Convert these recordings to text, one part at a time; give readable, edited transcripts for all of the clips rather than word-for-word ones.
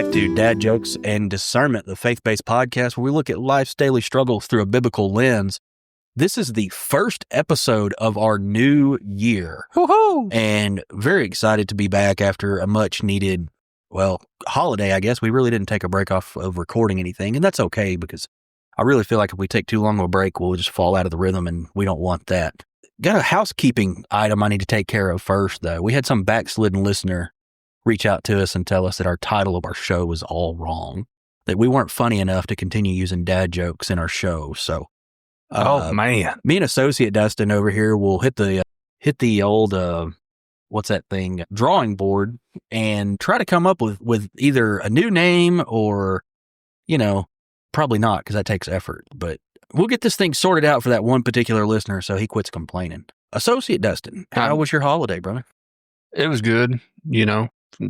back to Dad Jokes and Discernment, the faith-based podcast where we look at life's daily struggles through a biblical lens. This is the first episode of our new year. Woohoo! And very excited to be back after a much-needed, holiday, I guess. We really didn't take a break off of recording anything, and that's okay because I really feel like if we take too long of a break, we'll just fall out of the rhythm, and we don't want that. Got a housekeeping item I need to take care of first, though. We had some backslidden listener reach out to us and tell us that our title of our show was all wrong, that we weren't funny enough to continue using dad jokes in our show. So, man, me and associate Dustin over here will hit the old drawing board and try to come up with either a new name or, probably not because that takes effort. But we'll get this thing sorted out for that one particular listener so he quits complaining. Associate Dustin, how was your holiday, brother? it was good.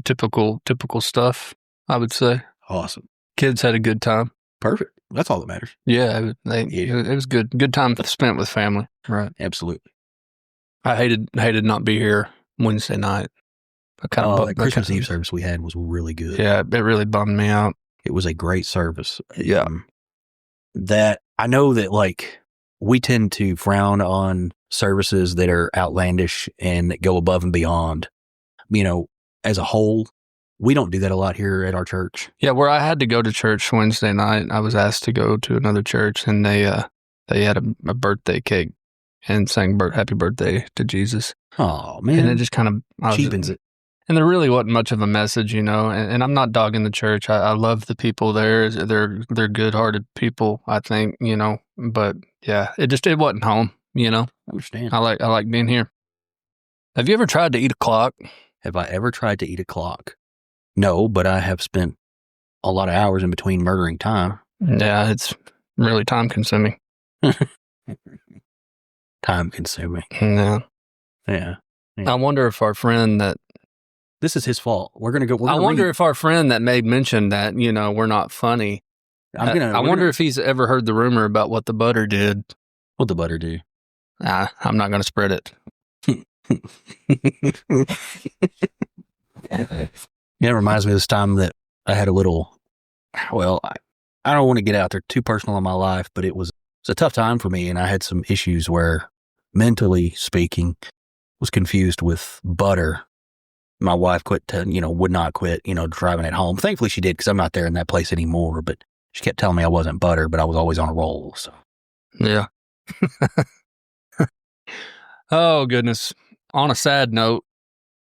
Typical stuff, I would say. Awesome. Kids had a good time. Perfect. That's all that matters. Yeah, it was good. Good time spent with family. Right. Absolutely. I hated not be here Wednesday night. The Christmas Eve service we had was really good. Yeah, it really bummed me out. It was a great service. Yeah. That I know that we tend to frown on services that are outlandish and that go above and beyond. As a whole, we don't do that a lot here at our church. Yeah, where I had to go to church Wednesday night, I was asked to go to another church, and they had a birthday cake and sang happy birthday to Jesus. Oh, man. And it just kind of cheapens it. And there really wasn't much of a message, and I'm not dogging the church. I love the people there. They're good-hearted people, I think, but yeah, it wasn't home, I understand. I like being here. Have you ever tried to eat a clock? Have I ever tried to eat a clock? No, but I have spent a lot of hours in between murdering time. Yeah, it's really time-consuming. Time-consuming. Yeah. Yeah. I wonder if our friend that... This is his fault. I wonder if our friend that made mention that, we're not funny. I wonder if he's ever heard the rumor about what the butter did. What'd the butter do? I'm not going to spread it. It reminds me of this time that I had a little, I don't want to get out there too personal in my life, but it was a tough time for me, and I had some issues where, mentally speaking, was confused with butter. My wife would not quit, driving it home. Thankfully she did, because I'm not there in that place anymore, but she kept telling me I wasn't butter, but I was always on a roll, so. Yeah. Oh, goodness. On a sad note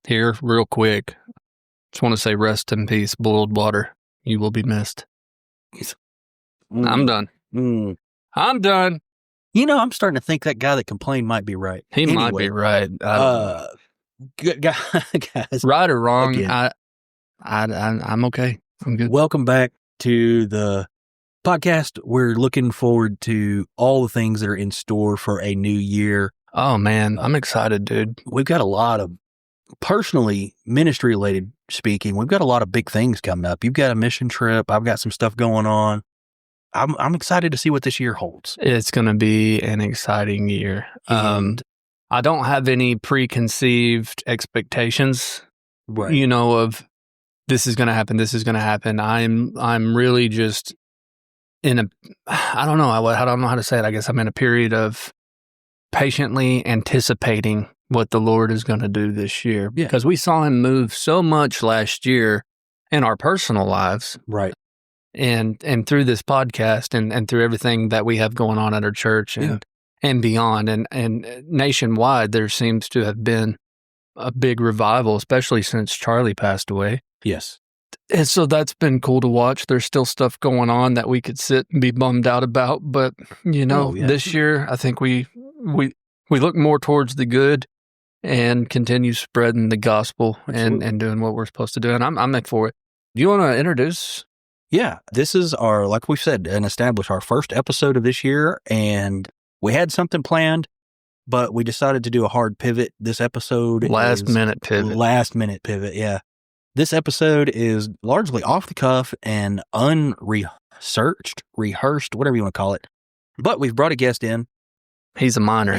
here, real quick, just want to say rest in peace, boiled water. You will be missed. I'm done. I'm done. I'm starting to think that guy that complained might be right. He might be right. Good guys. Right or wrong, I'm okay. I'm good. Welcome back to the podcast. We're looking forward to all the things that are in store for a new year. Oh, man, I'm excited, dude. We've got a lot of, personally, ministry-related speaking, we've got a lot of big things coming up. You've got a mission trip. I've got some stuff going on. I'm excited to see what this year holds. It's going to be an exciting year. I don't have any preconceived expectations, right. Of this is going to happen, this is going to happen. I'm really just in I don't know how to say it. I guess I'm in a period of patiently anticipating what the Lord is going to do this year. Yeah. Because we saw him move so much last year in our personal lives. Right. And through this podcast and through everything that we have going on at our church and beyond. And nationwide, there seems to have been a big revival, especially since Charlie passed away. Yes. And so that's been cool to watch. There's still stuff going on that we could sit and be bummed out about. But, this year, I think we look more towards the good and continue spreading the gospel and doing what we're supposed to do. And I'm in for it. Do you want to introduce? Yeah, this is like we've said and established, our first episode of this year, and we had something planned, but we decided to do a hard pivot. This episode Last minute pivot, yeah. This episode is largely off the cuff and rehearsed, whatever you want to call it. But we've brought a guest in. He's a minor.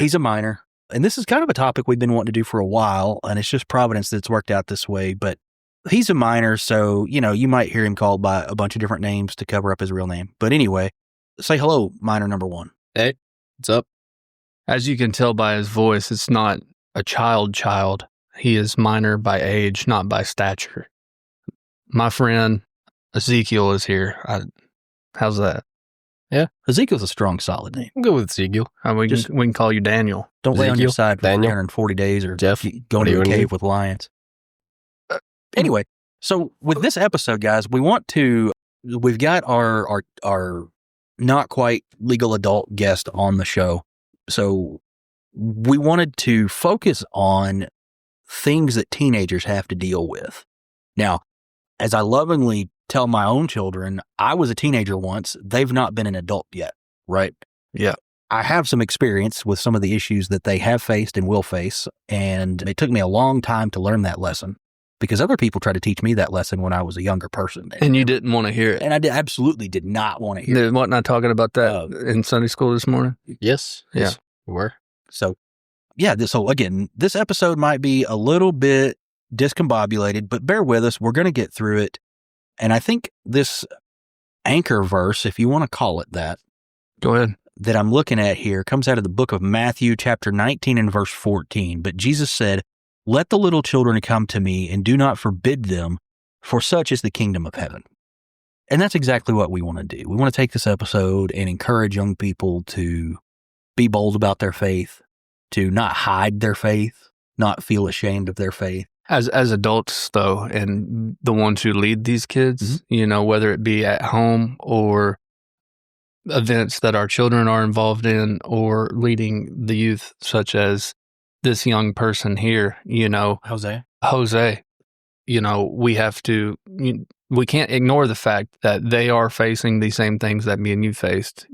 And this is kind of a topic we've been wanting to do for a while, and it's just providence that's worked out this way. But he's a minor, so, you might hear him called by a bunch of different names to cover up his real name. But anyway, say hello, minor number 1. Hey, what's up? As you can tell by his voice, it's not a child. He is minor by age, not by stature. My friend Ezekiel is here. How's that? Yeah. Ezekiel's a strong, solid name. I'll go with Ezekiel. We can call you Daniel. Don't lay on your side for 340 days or Jeff, go into a cave with lions. Anyway, so with this episode, guys, we've got our not quite legal adult guest on the show. So we wanted to focus on things that teenagers have to deal with. Now, as I lovingly tell my own children, I was a teenager once. They've not been an adult yet, right? Yeah. I have some experience with some of the issues that they have faced and will face, and it took me a long time to learn that lesson because other people tried to teach me that lesson when I was a younger person. And you didn't want to hear it. And I absolutely did not want to hear it. Wasn't I talking about that in Sunday school this morning? Yes. Yeah. We were. So, yeah, so again, this episode might be a little bit discombobulated, but bear with us. We're going to get through it. And I think this anchor verse, if you want to call it that, go ahead, that I'm looking at here comes out of the book of Matthew, chapter 19 and verse 14. But Jesus said, "Let the little children come to me and do not forbid them, for such is the kingdom of heaven." And that's exactly what we want to do. We want to take this episode and encourage young people to be bold about their faith, to not hide their faith, not feel ashamed of their faith. As adults, though, and the ones who lead these kids, whether it be at home or events that our children are involved in or leading the youth, such as this young person here, Jose, we can't ignore the fact that they are facing the same things that me and you faced.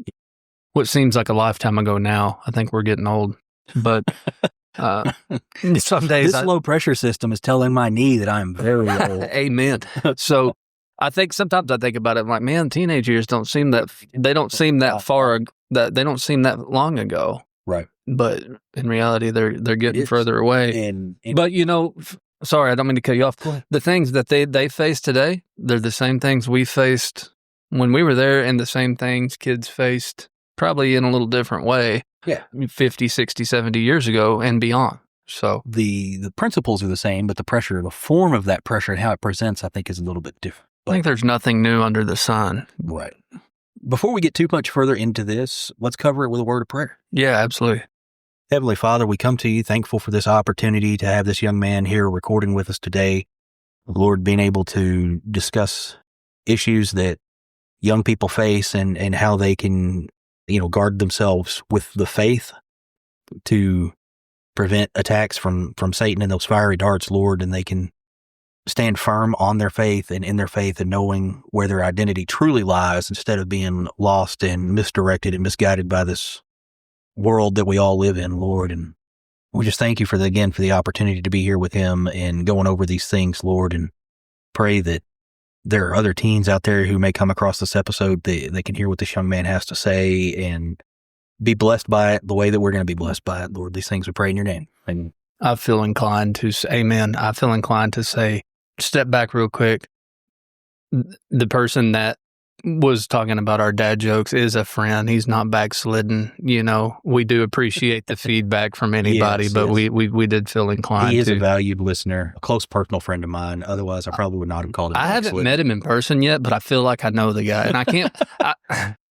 What seems like a lifetime ago now. I think we're getting old, but some days this low pressure system is telling my knee that I'm very old. Amen. So I think sometimes I think about it like, man, teenage years don't seem that long ago. Right. But in reality, they're getting further away. But sorry, I don't mean to cut you off. The things that they face today, they're the same things we faced when we were there, and the same things kids faced probably in a little different way. Yeah. 50, 60, 70 years ago and beyond. So the principles are the same, but the form of that pressure and how it presents, I think, is a little bit different. I think there's nothing new under the sun. Right. Before we get too much further into this, let's cover it with a word of prayer. Yeah, absolutely. Heavenly Father, we come to you thankful for this opportunity to have this young man here recording with us today. Lord, being able to discuss issues that young people face and how they can, guard themselves with the faith to prevent attacks from Satan and those fiery darts, Lord, and they can stand firm on their faith and in their faith and knowing where their identity truly lies instead of being lost and misdirected and misguided by this world that we all live in, Lord. And we just thank you for the opportunity to be here with him and going over these things, Lord, and pray that there are other teens out there who may come across this episode. They can hear what this young man has to say and be blessed by it the way that we're going to be blessed by it, Lord. These things we pray in your name. Amen. I feel inclined to say, amen. I feel inclined to say, step back real quick. The person that was talking about our dad jokes is a friend. He's not backslidden. We do appreciate the feedback from anybody, but yes. We did feel inclined to. He is a valued listener, a close personal friend of mine. Otherwise, I probably would not have called him. I haven't met him in person yet, but I feel like I know the guy. And I can't,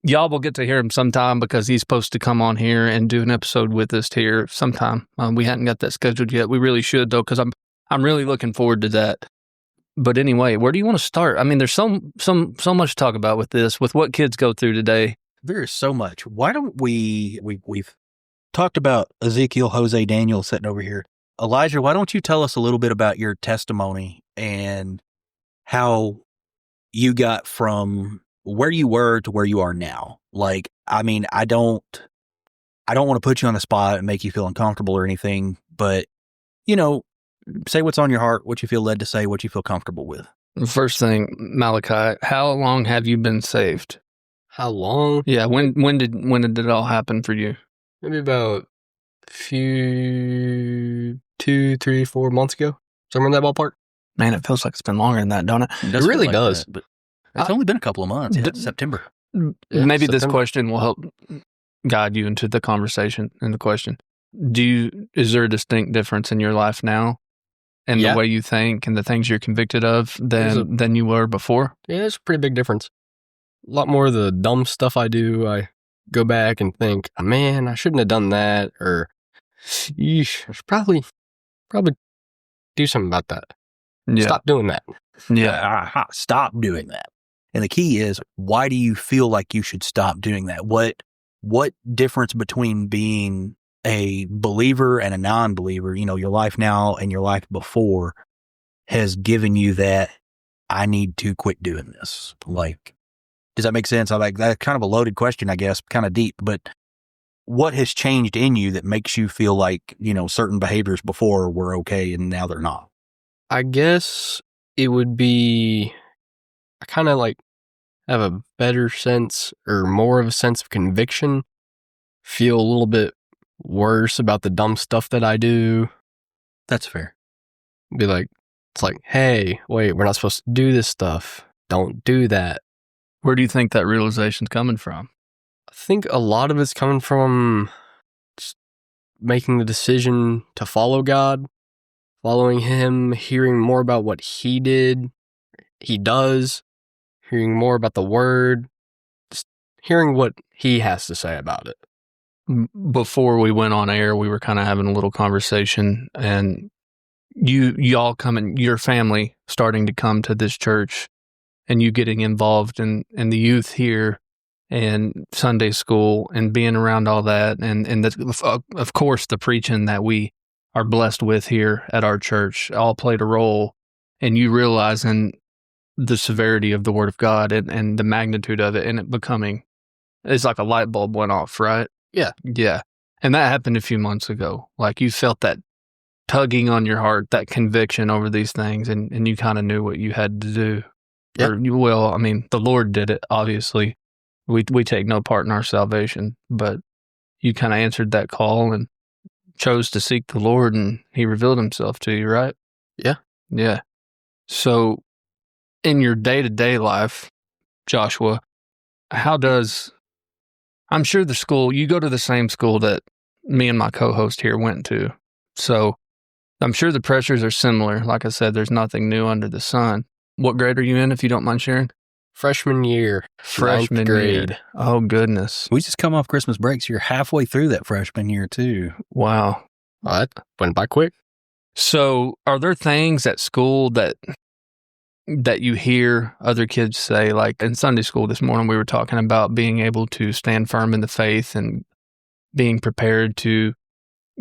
y'all will get to hear him sometime because he's supposed to come on here and do an episode with us here sometime. We hadn't got that scheduled yet. We really should, though, because I'm really looking forward to that. But anyway, where do you want to start? I mean, there's so much to talk about with what kids go through today. There is so much. Why don't we've talked about Ezekiel, Jose, Daniel sitting over here. Elijah, why don't you tell us a little bit about your testimony and how you got from where you were to where you are now? Like, I mean, I don't want to put you on the spot and make you feel uncomfortable or anything, but, say what's on your heart, what you feel led to say, what you feel comfortable with. First thing, Malachi, how long have you been saved? How long? Yeah, when did it all happen for you? Maybe about 2, 3, 4 months ago. Somewhere in that ballpark. Man, it feels like it's been longer than that, don't it? It really does. But it's only been a couple of months. Yeah, it's September. Maybe this question will help guide you into the conversation and the question. Is there a distinct difference in your life now and the way you think and the things you're convicted of than you were before? Yeah, there's a pretty big difference. A lot more of the dumb stuff I do, I go back and think, man, I shouldn't have done that, or yeesh, I should probably do something about that. Yeah. Stop doing that. Yeah. Stop doing that. And the key is, why do you feel like you should stop doing that? What difference between being a believer and a non-believer, your life now and your life before, has given you that, I need to quit doing this? Like, does that make sense? I like that. Kind of a loaded question, I guess, kind of deep, but what has changed in you that makes you feel like, certain behaviors before were okay and now they're not? I guess it would be, I kind of have a better sense or more of a sense of conviction, feel a little bit worse about the dumb stuff that I do. That's fair. Be like, it's like, hey, wait, we're not supposed to do this stuff. Don't do that. Where do you think that realization's coming from? I think a lot of it's coming from just making the decision to follow God, following Him, hearing more about what He does, hearing more about the Word, just hearing what He has to say about it. Before we went on air, we were kind of having a little conversation, and y'all coming, your family starting to come to this church, and you getting involved in the youth here and Sunday school and being around all that, and of course the preaching that we are blessed with here at our church all played a role in you realizing the severity of the Word of God and the magnitude of it, and it becoming, it's like a light bulb went off, right? Yeah. Yeah. And that happened a few months ago. Like, you felt that tugging on your heart, that conviction over these things, and you kind of knew what you had to do. Yep. Or the Lord did it, obviously. We take no part in our salvation, but you kind of answered that call and chose to seek the Lord, and He revealed Himself to you, right? Yeah. Yeah. So in your day-to-day life, Joshua, I'm sure you go to the same school that me and my co-host here went to. So I'm sure the pressures are similar. Like I said, there's nothing new under the sun. What grade are you in, if you don't mind sharing? Freshman year. Freshman grade. Year. Oh, goodness. We just come off Christmas break, so you're halfway through that freshman year, too. Wow. That went by quick. So are there things at school that you hear other kids say? Like in Sunday school this morning, we were talking about being able to stand firm in the faith and being prepared to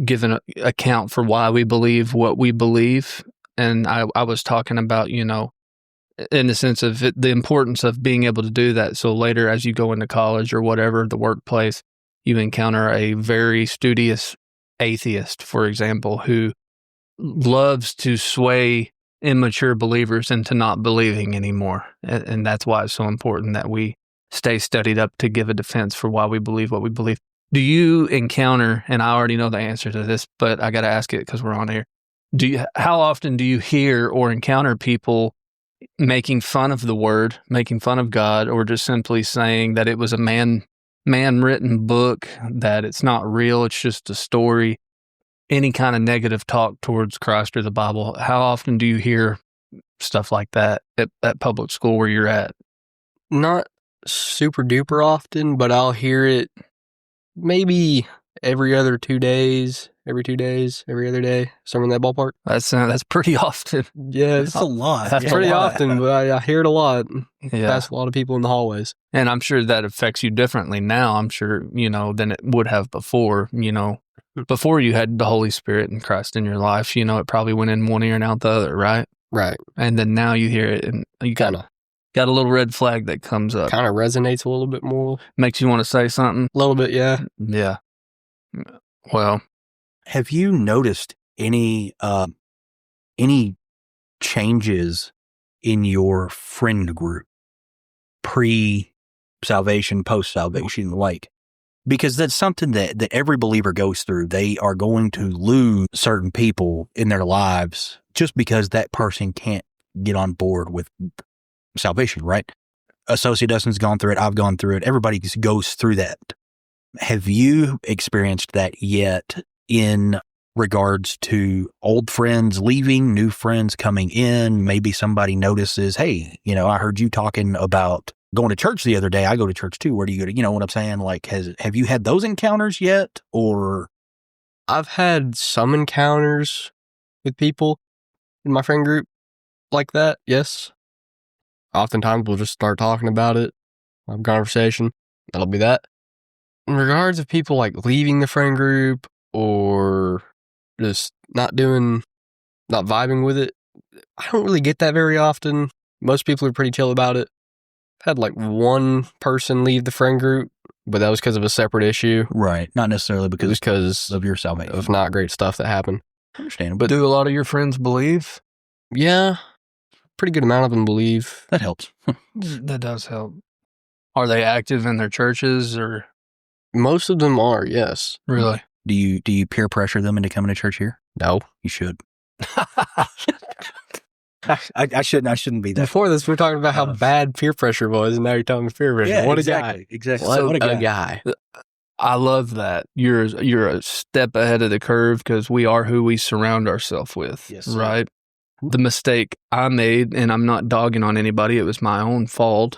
give an account for why we believe what we believe. And I was talking about, in the sense of the importance of being able to do that. So later, as you go into college or whatever, the workplace, you encounter a very studious atheist, for example, who loves to sway immature believers into not believing anymore. And that's why it's so important that we stay studied up to give a defense for why we believe what we believe. Do you encounter, and I already know the answer to this, but I got to ask it because we're on here. How often do you hear or encounter people making fun of the Word, making fun of God, or just simply saying that it was a man-written book, that it's not real, it's just a story? Any kind of negative talk towards Christ or the Bible, how often do you hear stuff like that at public school where you're at? Not super duper often, but I'll hear it maybe every other 2 days, every other day, somewhere in that ballpark. That's pretty often. Yeah, that's a lot. That's pretty often, but I hear it a lot. Yeah. Past a lot of people in the hallways. And I'm sure that affects you differently now, I'm sure, than it would have before, Before you had the Holy Spirit and Christ in your life, it probably went in one ear and out the other, right? Right. And then now you hear it and you got a little red flag that comes up. Kind of resonates a little bit more. Makes you want to say something? A little bit, yeah. Yeah. Well. Have you noticed any changes in your friend group? Pre-salvation, post-salvation, like Because that's something that every believer goes through. They are going to lose certain people in their lives just because that person can't get on board with salvation, right? Associate Dustin's gone through it. I've gone through it. Everybody goes through that. Have you experienced that yet in regards to old friends leaving, new friends coming in? Maybe somebody notices, hey, I heard you talking about going to church the other day. I go to church too. Where do you go to? You know what I'm saying? Like, have you had those encounters yet? Or I've had some encounters with people in my friend group like that. Yes. Oftentimes we'll just start talking about it, have conversation. That'll be that. In regards of people like leaving the friend group or just not vibing with it, I don't really get that very often. Most people are pretty chill about it. I've had like one person leave the friend group, but that was because of a separate issue. Right. Not necessarily because of your salvation. Of not great stuff that happened. Understandable. But do a lot of your friends believe? Yeah. Pretty good amount of them believe. That helps. That does help. Are they active in their churches or? Most of them are, yes. Really? Do you peer pressure them into coming to church here? No. You should. I shouldn't be that. Before this, we were talking about how bad peer pressure was, and now you're talking peer pressure. Yeah, what exactly, a guy. Exactly. What a guy. I love that. You're a step ahead of the curve because we are who we surround ourselves with. Yes, right? The mistake I made, and I'm not dogging on anybody, it was my own fault.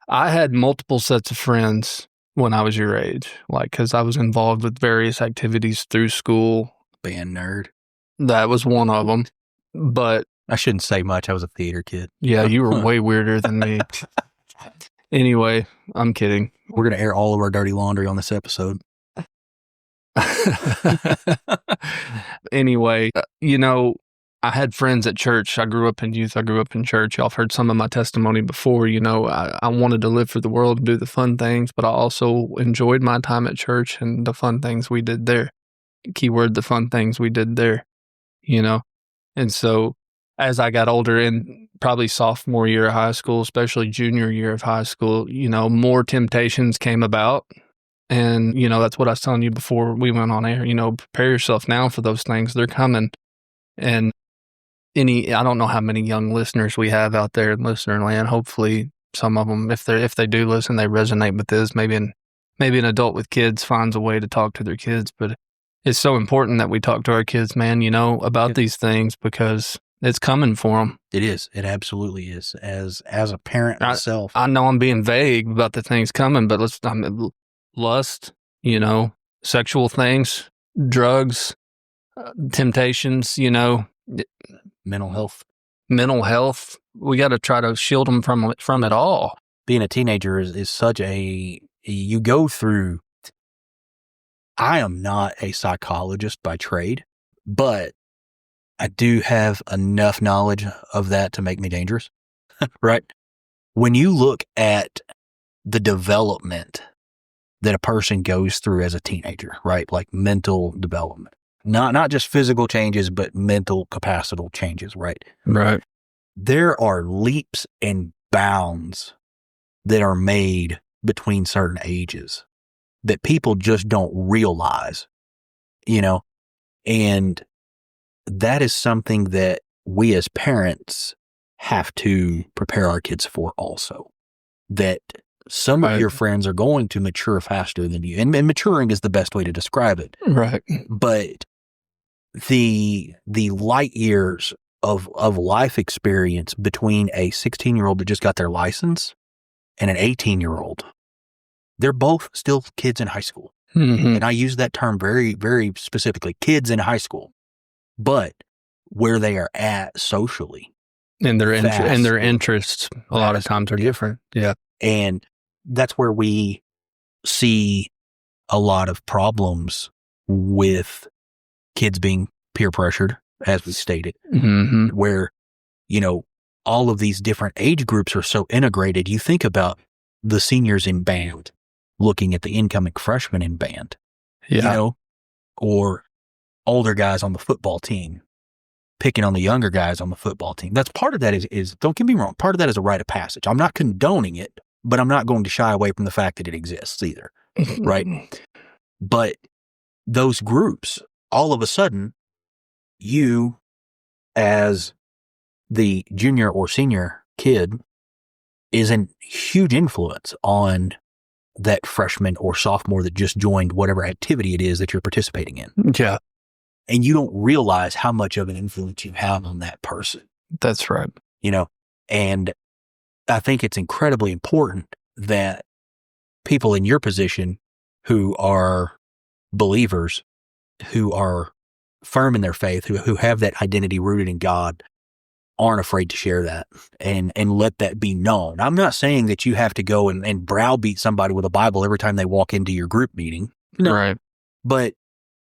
I had multiple sets of friends when I was your age, like, because I was involved with various activities through school. Band nerd. That was one of them. But I shouldn't say much. I was a theater kid. Yeah, you were way weirder than me. Anyway, I'm kidding. We're going to air all of our dirty laundry on this episode. Anyway, I had friends at church. I grew up in youth. I grew up in church. Y'all have heard some of my testimony before. I wanted to live for the world and do the fun things, but I also enjoyed my time at church and the fun things we did there. Keyword, the fun things we did there, And so as I got older, and probably sophomore year of high school, especially junior year of high school, more temptations came about. And, that's what I was telling you before we went on air, prepare yourself now for those things. They're coming. And I don't know how many young listeners we have out there in listener land. Hopefully some of them, if they do listen, they resonate with this. Maybe an adult with kids finds a way to talk to their kids, but it's so important that we talk to our kids, man, about these things because it's coming for them. It is. It absolutely is. As a parent myself. I know I'm being vague about the things coming, but lust, sexual things, drugs, temptations, mental health. We got to try to shield them from it all. Being a teenager is such you go through. I am not a psychologist by trade, but I do have enough knowledge of that to make me dangerous, right? When you look at the development that a person goes through as a teenager, right? Like mental development, not just physical changes, but mental capacital changes, right? Right. There are leaps and bounds that are made between certain ages that people just don't realize, and that is something that we as parents have to prepare our kids for also. That some of your friends are going to mature faster than you. And maturing is the best way to describe it. Right. But the light years of life experience between a 16-year-old that just got their license and an 18-year-old, they're both still kids in high school. Mm-hmm. And I use that term very, very specifically, kids in high school. But where they are at socially. And their interests a lot of times are different. Yeah. And that's where we see a lot of problems with kids being peer pressured, as we stated, where, all of these different age groups are so integrated. You think about the seniors in band looking at the incoming freshmen in band, or older guys on the football team picking on the younger guys on the football team. That's part of that is don't get me wrong, part of that is a rite of passage. I'm not condoning it, but I'm not going to shy away from the fact that it exists either. right? But those groups, all of a sudden, you as the junior or senior kid is a huge influence on that freshman or sophomore that just joined whatever activity it is that you're participating in. Yeah. And you don't realize how much of an influence you have on that person. That's right. And I think it's incredibly important that people in your position who are believers, who are firm in their faith, who have that identity rooted in God, aren't afraid to share that and let that be known. I'm not saying that you have to go and browbeat somebody with a Bible every time they walk into your group meeting. No. Right. But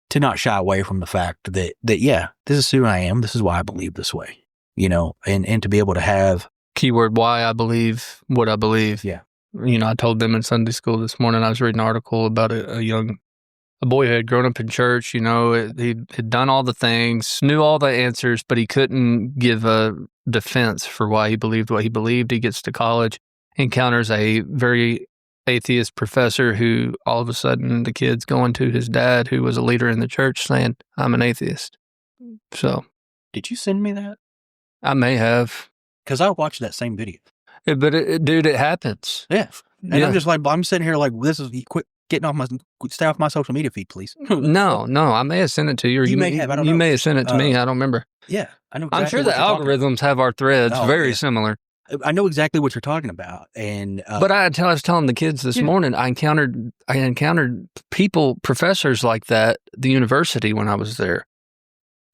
to not shy away from the fact that yeah, this is who I am. This is why I believe this way, and to be able to have keyword why I believe what I believe. Yeah. I told them in Sunday school this morning, I was reading an article about a boy who had grown up in church, he had done all the things, knew all the answers, but he couldn't give a defense for why he believed what he believed. He gets to college, encounters a very atheist professor who all of a sudden the kid's going to his dad, who was a leader in the church, saying, I'm an atheist. So. Did you send me that? I may have. Because I watched that same video. But dude, it happens. Yeah. And I'm just like, I'm sitting here like, stay off my social media feed, please. No, I may have sent it to you. Or you may have. I don't know. You may have sent it to me. I don't remember. Yeah, I know. Exactly. I'm sure the algorithms have our threads very similar. I know exactly what you're talking about, and but I was telling the kids this morning, I encountered professors like that at the university when I was there,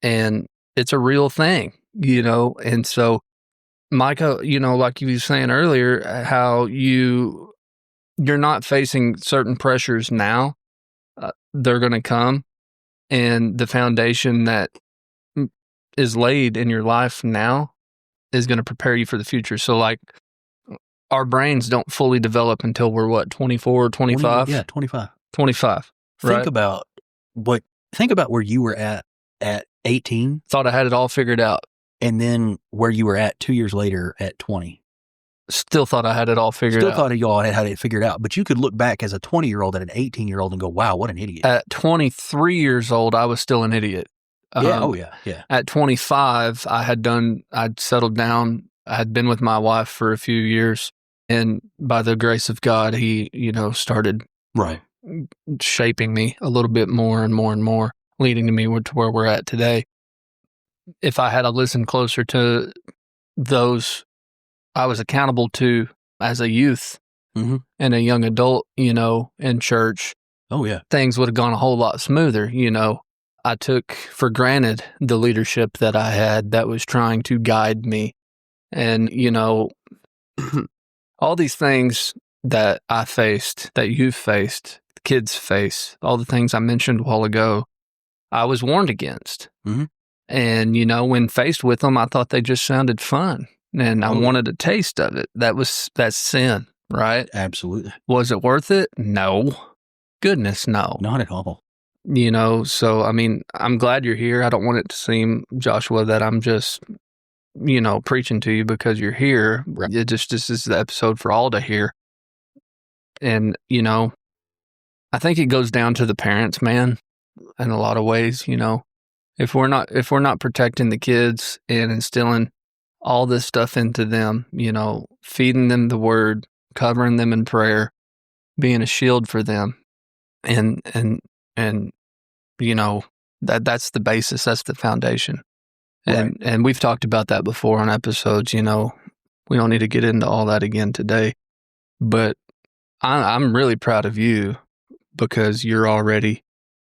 and it's a real thing, And so, Micah, like you were saying earlier, how you're not facing certain pressures now. They're going to come, and the foundation that is laid in your life now is going to prepare you for the future. So, like, our brains don't fully develop until we're 24, 25? Yeah, 25. 25, right? Think about where you were at 18. Thought I had it all figured out. And then where you were at 2 years later at 20. Still thought I had it all figured out. Still thought you all had it figured out. But you could look back as a 20-year-old at an 18-year-old and go, wow, what an idiot. At 23 years old, I was still an idiot. Yeah. At 25, I'd settled down. I had been with my wife for a few years. And by the grace of God, he, started shaping me a little bit more and more and more, leading me to where we're at today. If I had listened closer to those I was accountable to as a youth and a young adult, in church, things would have gone a whole lot smoother. I took for granted the leadership that I had that was trying to guide me. And, all these things that I faced, that you've faced, the kids face, all the things I mentioned a while ago, I was warned against. Mm-hmm. And, when faced with them, I thought they just sounded fun. And I wanted a taste of it. That's sin, right? Absolutely. Was it worth it? No. Goodness, no. Not at all. So, I'm glad you're here. I don't want it to seem, Joshua, that I'm just, preaching to you because you're here. Right. This is the episode for all to hear. And, I think it goes down to the parents, man, in a lot of ways, If we're not protecting the kids and instilling all this stuff into them, feeding them the word, covering them in prayer, being a shield for them. And that's the basis, that's the foundation. And we've talked about that before on episodes, we don't need to get into all that again today, but I'm really proud of you because you're already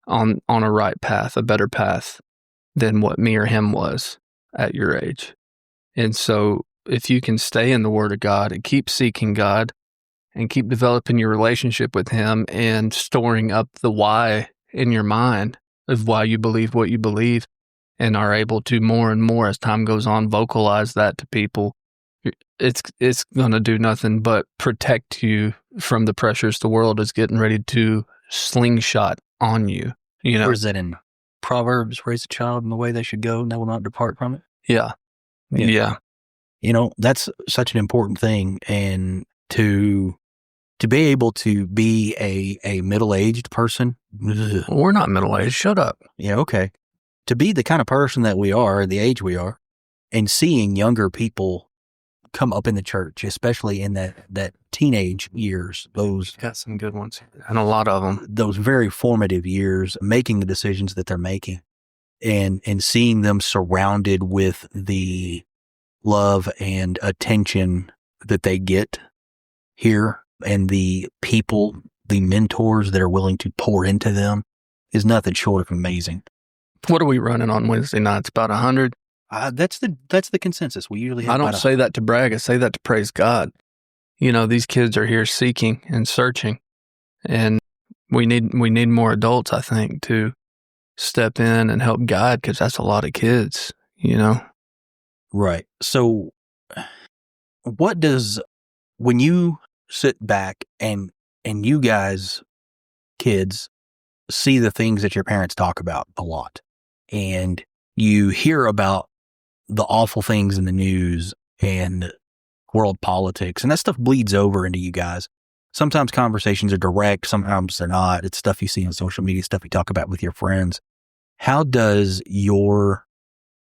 on a right path, a better path than what me or him was at your age. And so if you can stay in the Word of God and keep seeking God and keep developing your relationship with Him and storing up the why in your mind of why you believe what you believe and are able to more and more as time goes on, vocalize that to people, it's going to do nothing but protect you from the pressures the world is getting ready to slingshot on you. Or is that in Proverbs, raise a child in the way they should go and they will not depart from it? Yeah. That's such an important thing. And to to be able to be a middle-aged person. We're not middle-aged. Shut up. Yeah, okay. To be the kind of person that we are, the age we are, and seeing younger people come up in the church, especially in that teenage years, those got some good ones, and a lot of them, those very formative years, making the decisions that they're making, and seeing them surrounded with the love and attention that they get here, and the people, the mentors that are willing to pour into them, is nothing short of amazing. What are we running on Wednesday nights? About 100? That's the consensus. We usually have. I don't say that to brag. I say that to praise God. These kids are here seeking and searching, and we need more adults, I think, to step in and help guide, because that's a lot of kids. Right. So, when you sit back and you guys, kids, see the things that your parents talk about a lot, and you hear about the awful things in the news and world politics, and that stuff bleeds over into you guys. Sometimes conversations are direct, sometimes they're not. It's stuff you see on social media, stuff you talk about with your friends. How does your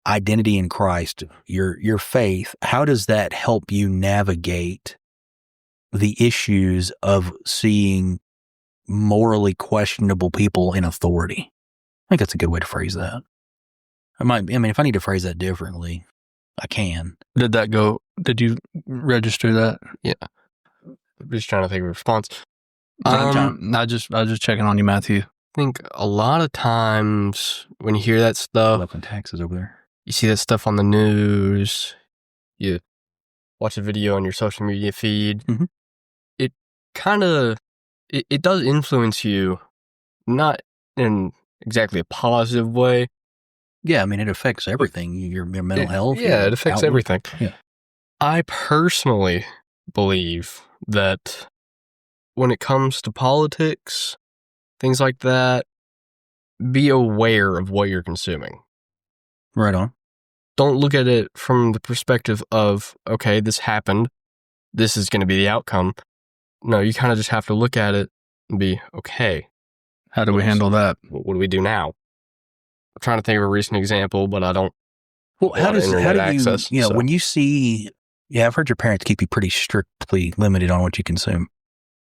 identity in Christ, your faith, how does that help you navigate the issues of seeing morally questionable people in authority? I think that's a good way to phrase that. If I need to phrase that differently, I can. Did you register that? Yeah. I'm just trying to think of a response. I just checking on you, Matthew. I think a lot of times when you hear that stuff, Up in taxes over there. You see that stuff on the news, you watch a video on your social media feed, mm-hmm. It kind of, it does influence you, not in exactly a positive way. Yeah, it affects everything, your mental health. Yeah, it affects everything. Yeah. I personally believe that when it comes to politics, things like that, be aware of what you're consuming. Right on. Don't look at it from the perspective of, okay, this happened, this is going to be the outcome. No, you kind of just have to look at it and be, okay. How do we handle that? What do we do now? I'm trying to think of a recent example, but I don't. Well, how do you, access, when you see, I've heard your parents keep you pretty strictly limited on what you consume.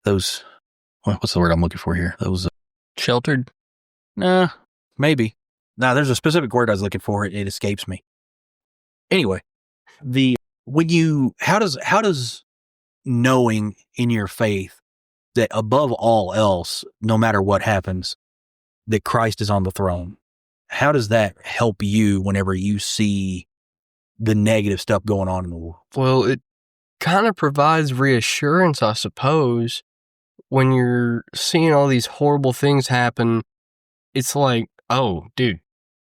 Those, what's the word I'm looking for here? Those sheltered? Nah, maybe. Nah, there's a specific word I was looking for. It escapes me. Anyway, how does knowing in your faith that above all else, no matter what happens, that Christ is on the throne, how does that help you whenever you see the negative stuff going on in the world? Well, it kind of provides reassurance, I suppose. When you're seeing all these horrible things happen, it's like, oh, dude,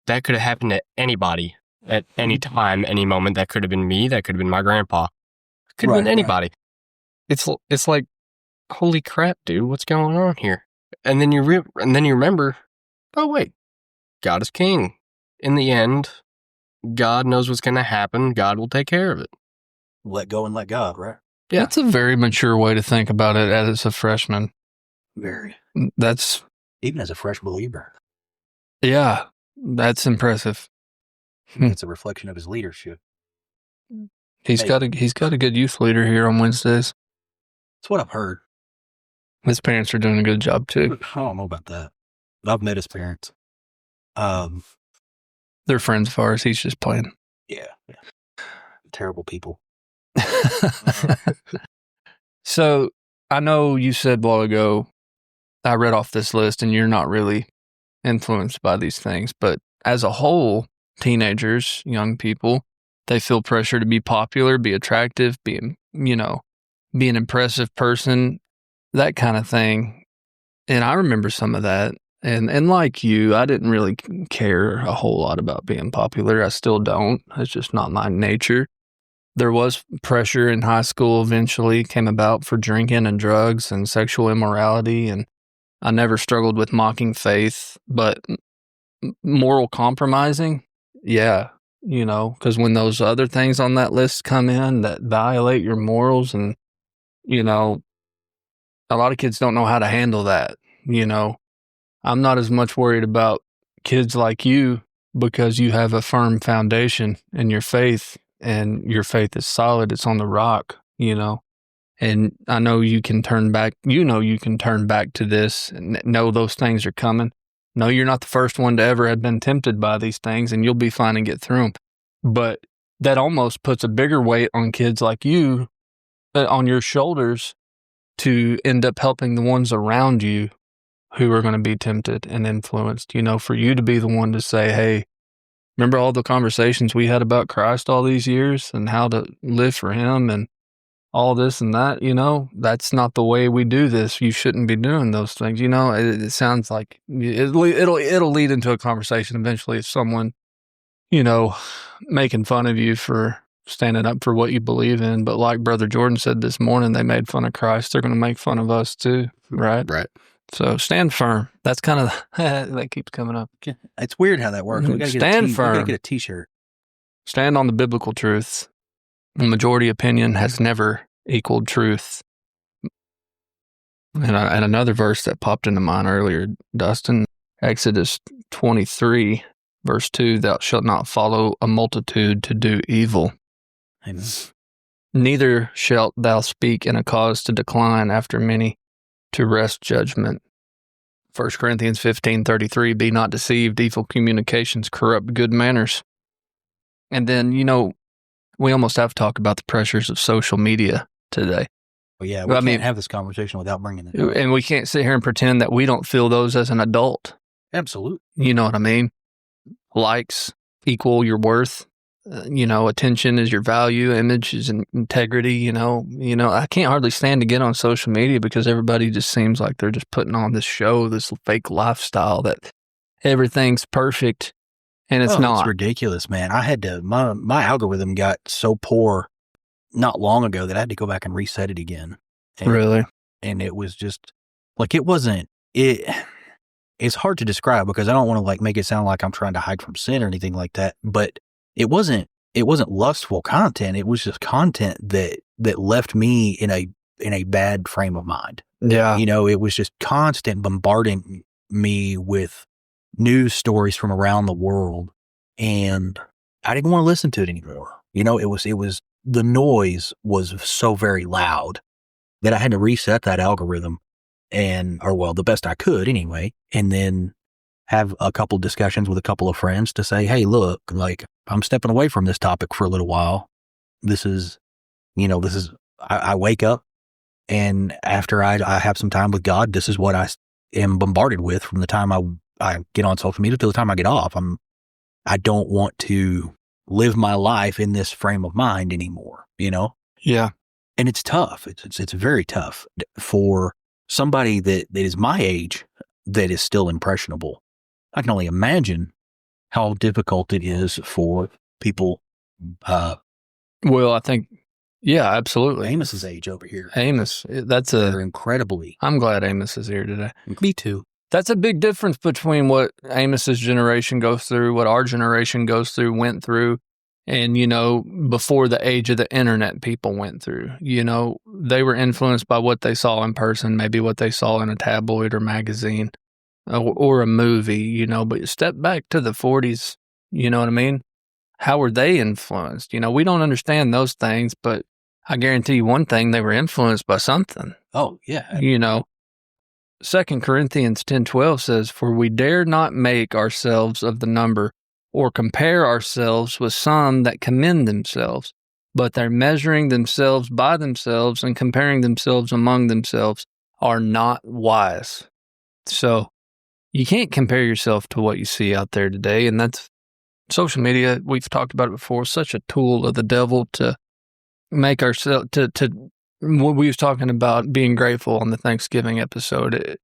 that could have happened to anybody at any time, any moment. That could have been me. That could have been my grandpa. It could have been anybody. Right. It's like, holy crap, dude, what's going on here? And then you remember, oh wait, God is king. In the end, God knows what's going to happen. God will take care of it. Let go and let God, right? Yeah. That's a very mature way to think about it as a freshman. Very. That's... Even as a fresh believer. Yeah, that's impressive. It's a reflection of his leadership. He's got a good youth leader here on Wednesdays. That's what I've heard. His parents are doing a good job too. I don't know about that. I've met his parents. They're friends of ours. He's just playing. Yeah. Terrible people. So I know you said a while ago, I read off this list and you're not really influenced by these things, but as a whole, teenagers, young people, they feel pressure to be popular, be attractive, be an impressive person, that kind of thing. And I remember some of that. And like you, I didn't really care a whole lot about being popular. I still don't. It's just not my nature. There was pressure in high school eventually came about for drinking and drugs and sexual immorality. And I never struggled with mocking faith, but moral compromising, yeah, because when those other things on that list come in that violate your morals and, a lot of kids don't know how to handle that. I'm not as much worried about kids like you because you have a firm foundation in your faith, and your faith is solid. It's on the rock, and I know you can turn back. You can turn back to this and know those things are coming. No, you're not the first one to ever have been tempted by these things, and you'll be fine and get through them. But that almost puts a bigger weight on kids like you, on your shoulders, to end up helping the ones around you who are going to be tempted and influenced. For you to be the one to say, hey, remember all the conversations we had about Christ all these years and how to live for him and all this and that, that's not the way we do this. You shouldn't be doing those things. It sounds like it'll lead into a conversation eventually of someone, making fun of you for standing up for what you believe in. But like Brother Jordan said this morning, they made fun of Christ. They're going to make fun of us too. Right. Right. So stand firm. That's kind of, that keeps coming up. It's weird how that works. We gotta stand firm. We got to get a t-shirt. Stand on the biblical truths. The majority opinion has never equaled truth. And another verse that popped into mind earlier, Dustin, Exodus 23, verse 2, thou shalt not follow a multitude to do evil. Amen. Neither shalt thou speak in a cause to decline after many, to wrest judgment. 1 Corinthians 15:33, be not deceived, evil communications corrupt good manners. And then, we almost have to talk about the pressures of social media today. Well, yeah, we can't have this conversation without bringing it up. And we can't sit here and pretend that we don't feel those as an adult. Absolutely. You know what I mean? Likes equal your worth. Attention is your value. Image is integrity. I can't hardly stand to get on social media because everybody just seems like they're just putting on this show, this fake lifestyle that everything's perfect. And it's not. It's ridiculous, man. I had to, my algorithm got so poor not long ago that I had to go back and reset it again. Really? And it was just, it's hard to describe because I don't want to make it sound like I'm trying to hide from sin or anything like that. But it wasn't lustful content. It was just content that left me in a bad frame of mind. Yeah. It was just constant bombarding me with news stories from around the world, and I didn't want to listen to it anymore. It was the noise was so very loud that I had to reset that algorithm the best I could anyway, and then have a couple discussions with a couple of friends to say, hey, look, I'm stepping away from this topic for a little while. I wake up, and after I have some time with God, this is what I am bombarded with from the time I get on social media till the time I get off. I don't want to live my life in this frame of mind anymore, Yeah. And it's tough. It's very tough for somebody that is my age that is still impressionable. I can only imagine how difficult it is for people. Well, I think, yeah, absolutely. Amos's age over here. Amos, They're incredibly. I'm glad Amos is here today. Me too. That's a big difference between what Amos's generation goes through, what our generation went through, and, before the age of the internet people went through. They were influenced by what they saw in person, maybe what they saw in a tabloid or magazine or a movie, but step back to the 40s, you know what I mean? How were they influenced? We don't understand those things, but I guarantee you one thing, they were influenced by something. Oh, yeah. 2 Corinthians 10:12 says, for we dare not make ourselves of the number or compare ourselves with some that commend themselves, but they're measuring themselves by themselves and comparing themselves among themselves are not wise. So you can't compare yourself to what you see out there today. And that's social media. We've talked about it before, such a tool of the devil to make ourselves, what we was talking about being grateful on the Thanksgiving episode.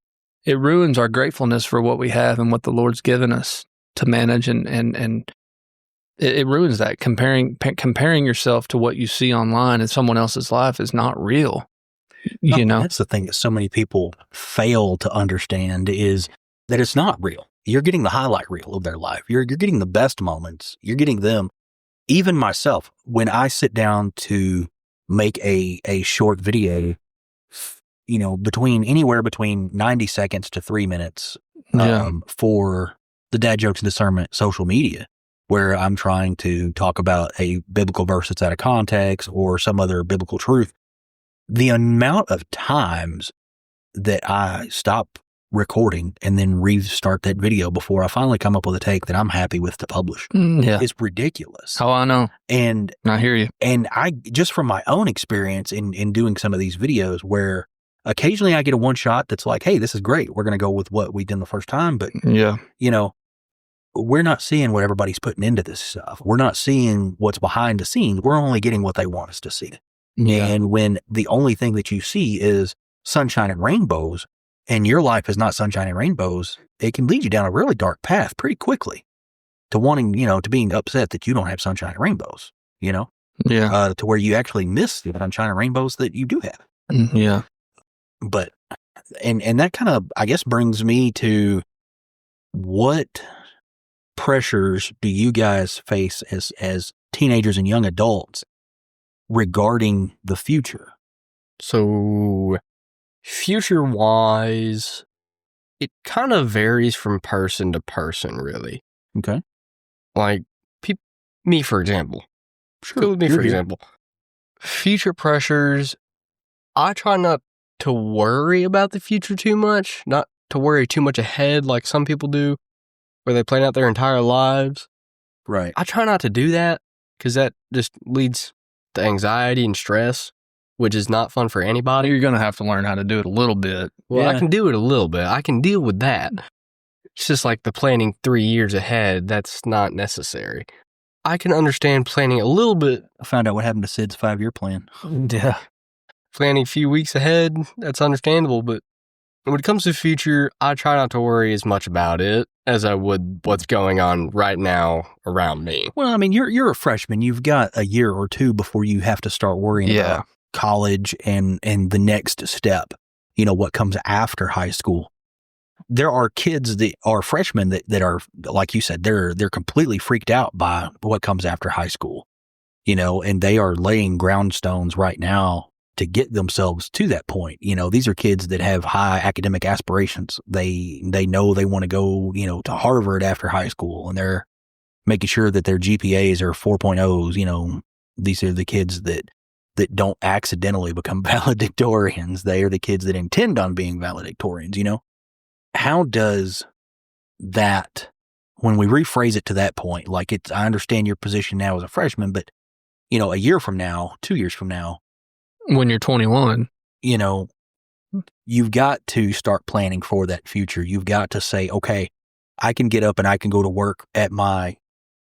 It ruins our gratefulness for what we have and what the Lord's given us to manage, and it ruins that. Comparing yourself to what you see online in someone else's life is not real. That's the thing that so many people fail to understand is that it's not real. You're getting the highlight reel of their life. You're getting the best moments. You're getting them. Even myself, when I sit down to make a short video, anywhere between 90 seconds to 3 minutes for the Dad Jokes and Discernment social media, where I'm trying to talk about a biblical verse that's out of context or some other biblical truth. The amount of times that I stop recording and then restart that video before I finally come up with a take that I'm happy with to publish is ridiculous. Oh, I know. And I hear you. And I, just from my own experience in doing some of these videos, where occasionally I get a one shot that's like, hey, this is great. We're going to go with what we did the first time. But, we're not seeing what everybody's putting into this stuff. We're not seeing what's behind the scenes. We're only getting what they want us to see. Yeah. And when the only thing that you see is sunshine and rainbows, and your life is not sunshine and rainbows, it can lead you down a really dark path pretty quickly to wanting, to being upset that you don't have sunshine and rainbows, to where you actually miss the sunshine and rainbows that you do have. Yeah. But, and that kind of, I guess, brings me to what pressures do you guys face as teenagers and young adults regarding the future? So, future-wise, it kind of varies from person to person, really. Okay. Like, me, for example. Sure. Go with me, for example. Future pressures, I try not to worry about the future too much, not to worry too much ahead like some people do, where they plan out their entire lives. Right. I try not to do that, because that just leads to anxiety and stress, which is not fun for anybody. You're going to have to learn how to do it a little bit. Well, I can do it a little bit. I can deal with that. It's just like the planning 3 years ahead. That's not necessary. I can understand planning a little bit. I found out what happened to Sid's 5-year plan. Yeah. Planning a few weeks ahead, that's understandable. But when it comes to the future, I try not to worry as much about it as I would what's going on right now around me. Well, I mean, you're a freshman. You've got a year or two before you have to start worrying about college and the next step, what comes after high school. There are kids that are freshmen that are, like you said, they're completely freaked out by what comes after high school, and they are laying groundstones right now to get themselves to that point. These are kids that have high academic aspirations. They know they want to go, to Harvard after high school, and they're making sure that their GPAs are 4.0s. These are the kids that don't accidentally become valedictorians. They are the kids that intend on being valedictorians, How does that, when we rephrase it to that point, like I understand your position now as a freshman, but, a year from now, 2 years from now, when you're 21, you've got to start planning for that future. You've got to say, okay, I can get up and I can go to work at my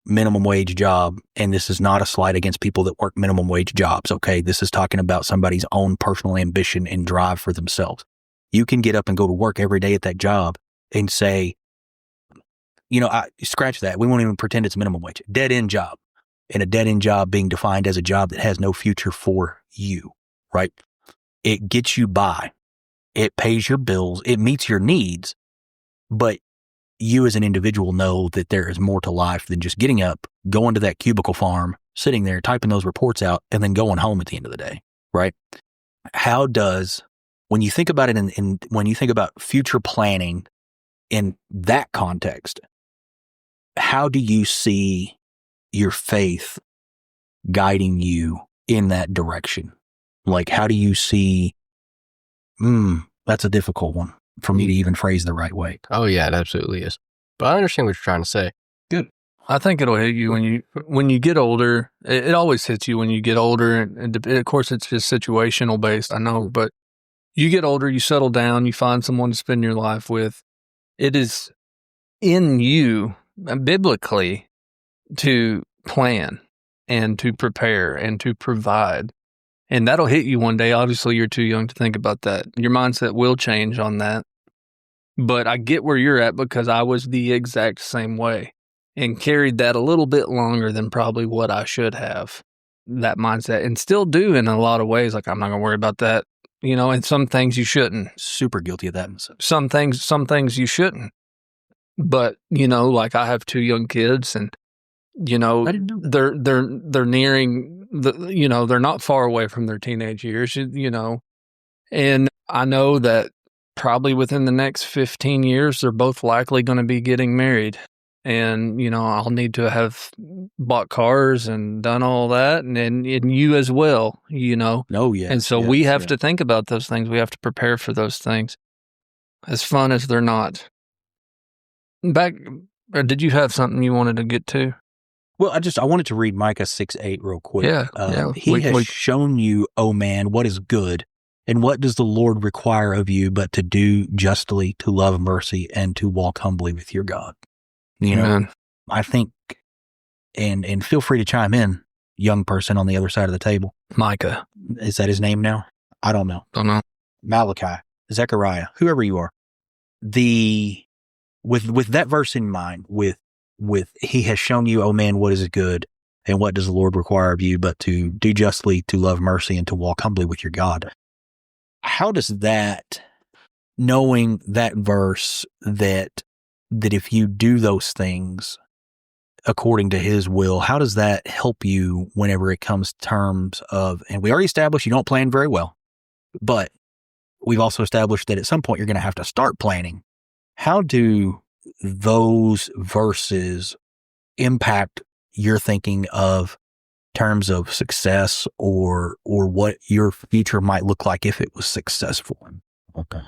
minimum wage job. And this is not a slight against people that work minimum wage jobs. Okay. This is talking about somebody's own personal ambition and drive for themselves. You can get up and go to work every day at that job and say, I scratch that. We won't even pretend it's minimum wage. Dead end job. And a dead end job being defined as a job that has no future for you, right? It gets you by. It pays your bills. It meets your needs. But you as an individual know that there is more to life than just getting up, going to that cubicle farm, sitting there, typing those reports out, and then going home at the end of the day, right? How does, when you think about it and when you think about future planning in that context, how do you see your faith guiding you in that direction? Like, how do you see, that's a difficult one for me to even phrase the right way. Oh, yeah, it absolutely is. But I understand what you're trying to say. Good. I think it'll hit you when you get older. It always hits you when you get older. And of course, it's just situational based, I know. But you get older, you settle down, you find someone to spend your life with. It is in you, biblically, to plan and to prepare and to provide. And that'll hit you one day. Obviously, you're too young to think about that. Your mindset will change on that. But I get where you're at because I was the exact same way and carried that a little bit longer than probably what I should have, that mindset, and still do in a lot of ways. Like, I'm not going to worry about that, and some things you shouldn't. Super guilty of that. Some things you shouldn't. But, like I have 2 young kids and, they're nearing they're not far away from their teenage years, and I know that probably within the next 15 years, they're both likely going to be getting married. And, I'll need to have bought cars and done all that, and you as well, Oh, yeah. And so we have to think about those things. We have to prepare for those things, as fun as they're not. Or did you have something you wanted to get to? Well, I wanted to read Micah 6:8 real quick. Yeah. He has shown you, oh man, what is good. And what does the Lord require of you but to do justly, to love mercy, and to walk humbly with your God? I think, and feel free to chime in, young person on the other side of the table. Micah. Is that his name now? I don't know. Don't know. Malachi, Zechariah, whoever you are. With that verse in mind, with he has shown you, oh man, what is good, and what does the Lord require of you but to do justly, to love mercy, and to walk humbly with your God. How does that, knowing that verse, that if you do those things according to his will, how does that help you whenever it comes to terms of, and we already established you don't plan very well, but we've also established that at some point you're going to have to start planning. How do those verses impact your thinking of terms of success or what your future might look like if it was successful? Okay.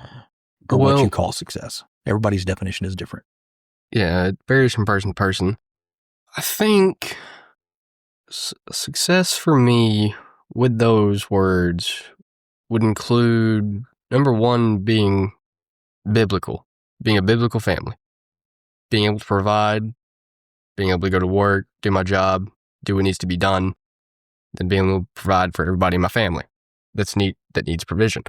Or what you call success. Everybody's definition is different. Yeah, it varies from person to person. I think success for me with those words would include, number one, being biblical, being a biblical family, being able to provide, being able to go to work, do my job, do what needs to be done, then being able to provide for everybody in my family that needs provision.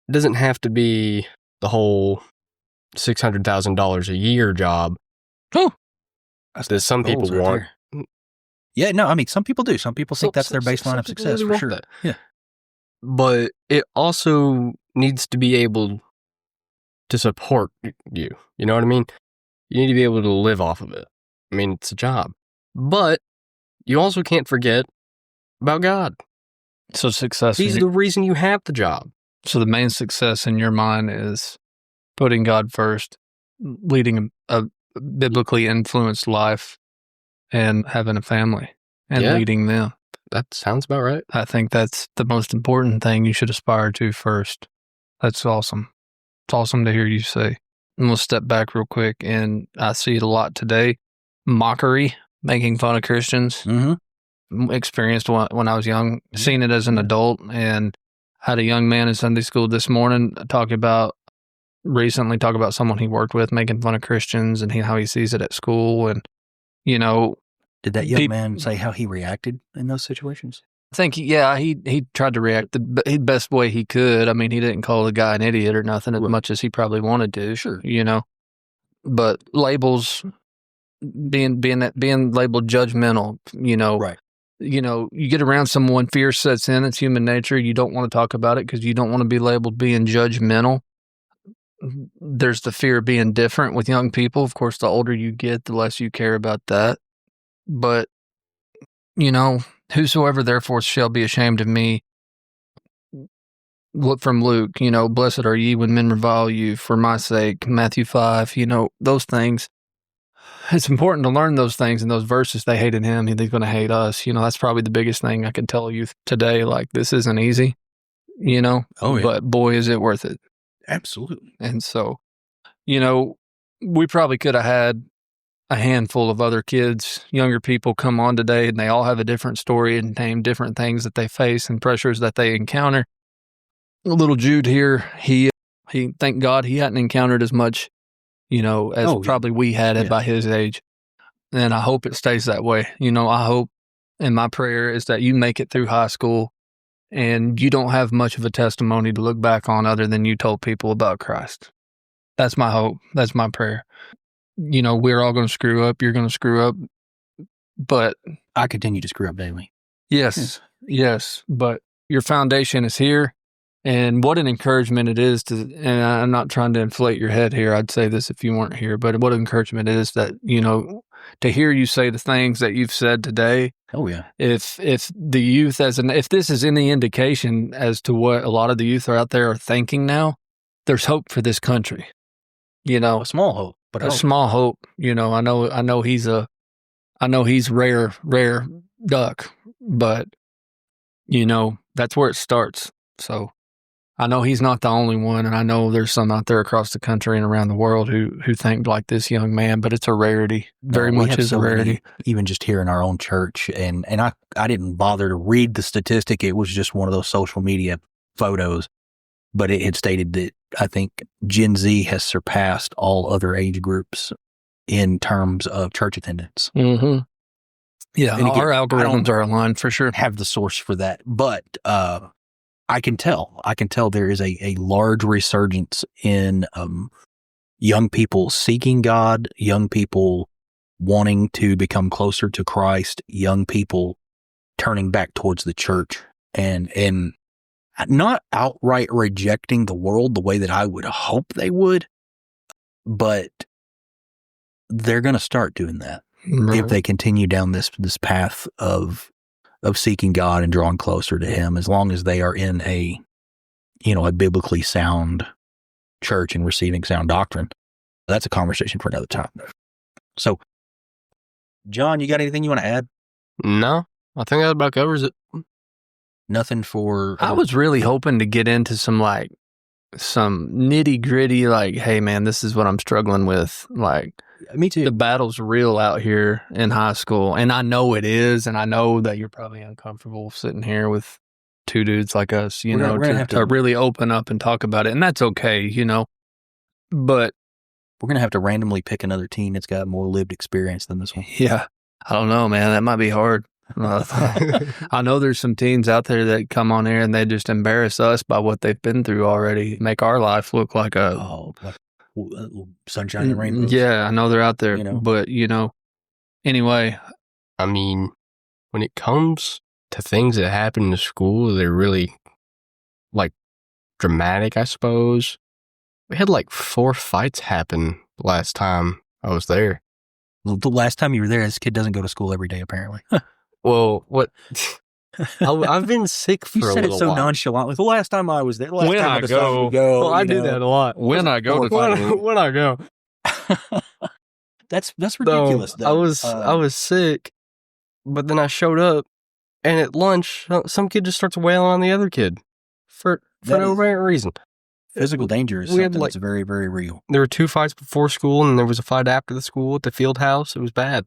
It doesn't have to be the whole $600,000 a year job that some people want. Yeah, no, I mean, some people do. Some people think that's their baseline of success, for sure. That. Yeah. But it also needs to be able to support you. You know what I mean? You need to be able to live off of it. I mean, it's a job. But you also can't forget about God. So success. He's the reason you have the job. So the main success in your mind is putting God first, leading a biblically influenced life, and having a family and leading them. That sounds about right. I think that's the most important thing you should aspire to first. That's awesome. It's awesome to hear you say. And we'll step back real quick, and I see it a lot today. Mockery, making fun of Christians. Mm-hmm. Experienced when I was young, seen it as an adult, and had a young man in Sunday school this morning talk about someone he worked with making fun of Christians and how he sees it at school. And, did that young man say how he reacted in those situations? I think, he tried to react the best way he could. I mean, he didn't call the guy an idiot or nothing as much as he probably wanted to. Sure. But labels, being labeled judgmental, Right. You get around someone, fear sets in, it's human nature. You don't want to talk about it because you don't want to be labeled being judgmental. There's the fear of being different with young people. Of course, the older you get, the less you care about that. But, whosoever therefore shall be ashamed of me, look from Luke, blessed are ye when men revile you for my sake, Matthew 5, those things. It's important to learn those things in those verses. They hated him, he's going to hate us. That's probably the biggest thing I can tell you today. Like, this isn't easy, Oh, yeah. But boy, is it worth it. Absolutely. And so, we probably could have had a handful of other kids, younger people come on today, and they all have a different story and name different things that they face and pressures that they encounter. Little Jude here, he thank God he hadn't encountered as much, as probably we had it by his age. And I hope it stays that way. I hope, and my prayer is that you make it through high school and you don't have much of a testimony to look back on other than you told people about Christ. That's my hope. That's my prayer. We're all going to screw up. You're going to screw up. But I continue to screw up daily. Yes. But your foundation is here. And what an encouragement it is and I'm not trying to inflate your head here. I'd say this if you weren't here, but what an encouragement it is that, to hear you say the things that you've said today Oh yeah. If the youth if this is any indication as to what a lot of the youth are out there are thinking now, there's hope for this country. A small hope, but a small hope. I know he's rare duck, but that's where it starts. So I know he's not the only one, and I know there's some out there across the country and around the world who think like this young man, but it's a rarity. Very much is a rarity. Even just here in our own church, and I didn't bother to read the statistic. It was just one of those social media photos, but it had stated that I think Gen Z has surpassed all other age groups in terms of church attendance. Mm-hmm. Yeah, again, our algorithms are aligned for sure. Have the source for that, but I can tell there is a large resurgence in young people seeking God, young people wanting to become closer to Christ, young people turning back towards the church, and not outright rejecting the world the way that I would hope they would, but they're going to start doing that if they continue down this path of seeking God and drawing closer to Him, as long as they are in a biblically sound church and receiving sound doctrine. That's a conversation for another time. So, John, you got anything you want to add? No, I think that about covers it. Nothing for... I was really hoping to get into some nitty gritty, like, hey man, this is what I'm struggling with. Like, me too. The battle's real out here in high school, and I know it is, and I know that you're probably uncomfortable sitting here with two dudes like us, to really open up and talk about it, and that's okay, but we're going to have to randomly pick another team that's got more lived experience than this one. Yeah. I don't know, man. That might be hard. I know there's some teams out there that come on here and they just embarrass us by what they've been through already, make our life look like sunshine and rainbows. Yeah, I know they're out there, but anyway. I mean, when it comes to things that happen in school, they're really dramatic, I suppose. We had 4 fights happen last time I was there. The last time you were there, this kid doesn't go to school every day, apparently. Well, what? I've been sick for a little while. You said it so nonchalantly. The last time I was there. When I go. Well, I do that a lot. When I go. When I go. That's ridiculous, though. I was sick, but then I showed up, and at lunch, some kid just starts wailing on the other kid for no reason. Physical danger is something that's very, very real. There were 2 fights before school, and there was a fight after the school at the field house. It was bad.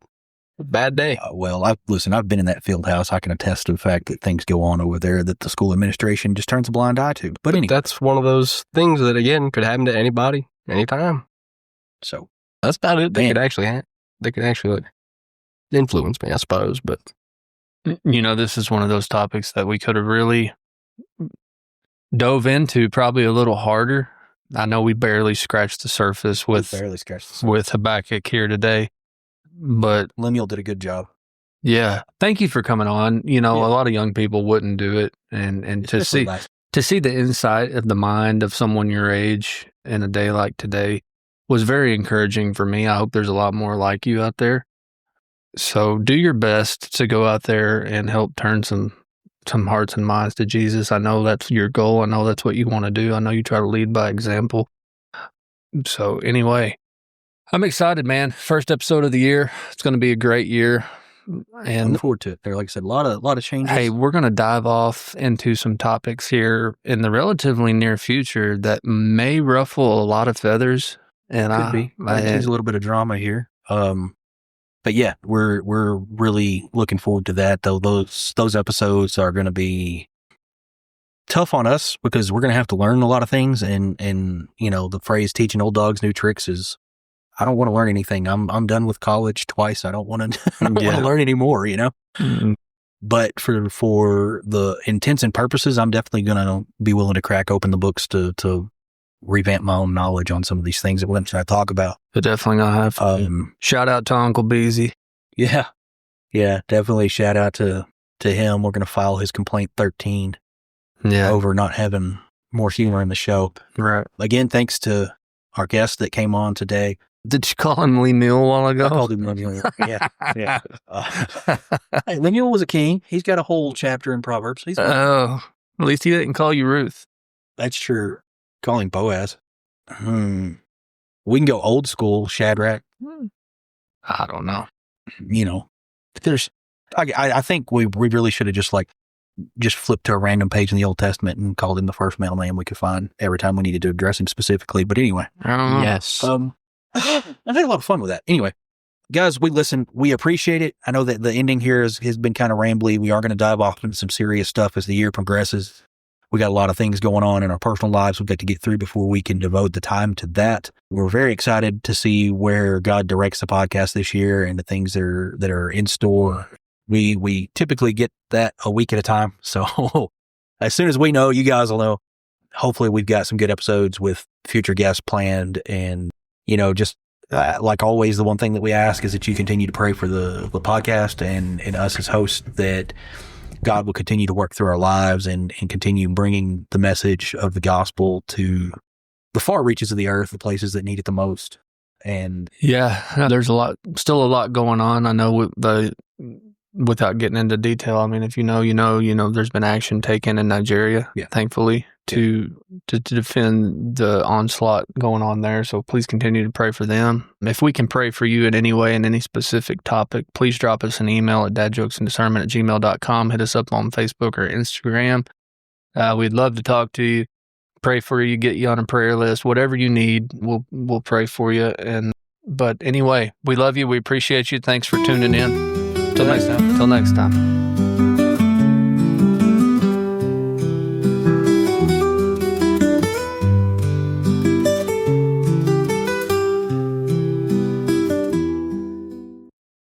A bad day. I've been in that field house. I can attest to the fact that things go on over there that the school administration just turns a blind eye to. But anyway. That's one of those things that, again, could happen to anybody, anytime. So that's about it. They could actually influence me, I suppose. But this is one of those topics that we could have really dove into probably a little harder. I know we barely scratched the surface with Habakkuk here today, but Lemuel did a good job. Yeah, thank you for coming on. A lot of young people wouldn't do it, and to see the insight of the mind of someone your age in a day like today was very encouraging for me. I hope there's a lot more like you out there. So do your best to go out there and help turn some hearts and minds to Jesus. I know that's your goal. I know that's what you want to do. I know you try to lead by example. So anyway, I'm excited, man. First episode of the year. It's going to be a great year. And I'm looking forward to it. Like I said, a lot of changes. Hey, we're going to dive off into some topics here in the relatively near future that may ruffle a lot of feathers. And there's a little bit of drama here. But yeah, we're really looking forward to that. Though those episodes are going to be tough on us because we're going to have to learn a lot of things. And the phrase "teaching old dogs new tricks" is, I don't want to learn anything. I'm done with college twice. I don't want to. Want to learn anymore. Mm-hmm. But for the intents and purposes, I'm definitely going to be willing to crack open the books to revamp my own knowledge on some of these things that we're going to try to talk about. But definitely going to have shout out to Uncle Beezy. Yeah, definitely shout out to him. We're going to file his complaint 13 over not having more humor in the show. Right. Again, thanks to our guest that came on today. Did you call him Lemuel a while ago? I called him Lemuel. Yeah. Hey, Lemuel was a king. He's got a whole chapter in Proverbs. At least he didn't call you Ruth. That's true. Call him Boaz. We can go old school, Shadrach. I don't know. I think we really should have just flipped to a random page in the Old Testament and called him the first male name we could find every time we needed to address him specifically. But anyway. I don't know. Yes. I had a lot of fun with that. Anyway, guys, we listened. We appreciate it. I know that the ending here has been kind of rambly. We are going to dive off into some serious stuff as the year progresses. We got a lot of things going on in our personal lives we've got to get through before we can devote the time to that. We're very excited to see where God directs the podcast this year and the things that are in store. We typically get that a week at a time. So as soon as we know, you guys will know. Hopefully we've got some good episodes with future guests planned. And, just like always, the one thing that we ask is that you continue to pray for the podcast and us as hosts, that God will continue to work through our lives and continue bringing the message of the gospel to the far reaches of the earth, the places that need it the most. And yeah, there's still a lot going on. I know without getting into detail, I mean, if you know, there's been action taken in Nigeria, thankfully, to defend the onslaught going on there. So please continue to pray for them. If we can pray for you in any way, in any specific topic, please drop us an email at dadjokesanddiscernment@gmail.com. Hit us up on Facebook or Instagram. We'd love to talk to you, pray for you, get you on a prayer list, whatever you need, we'll pray for you. But anyway, we love you. We appreciate you. Thanks for tuning in. Till next time.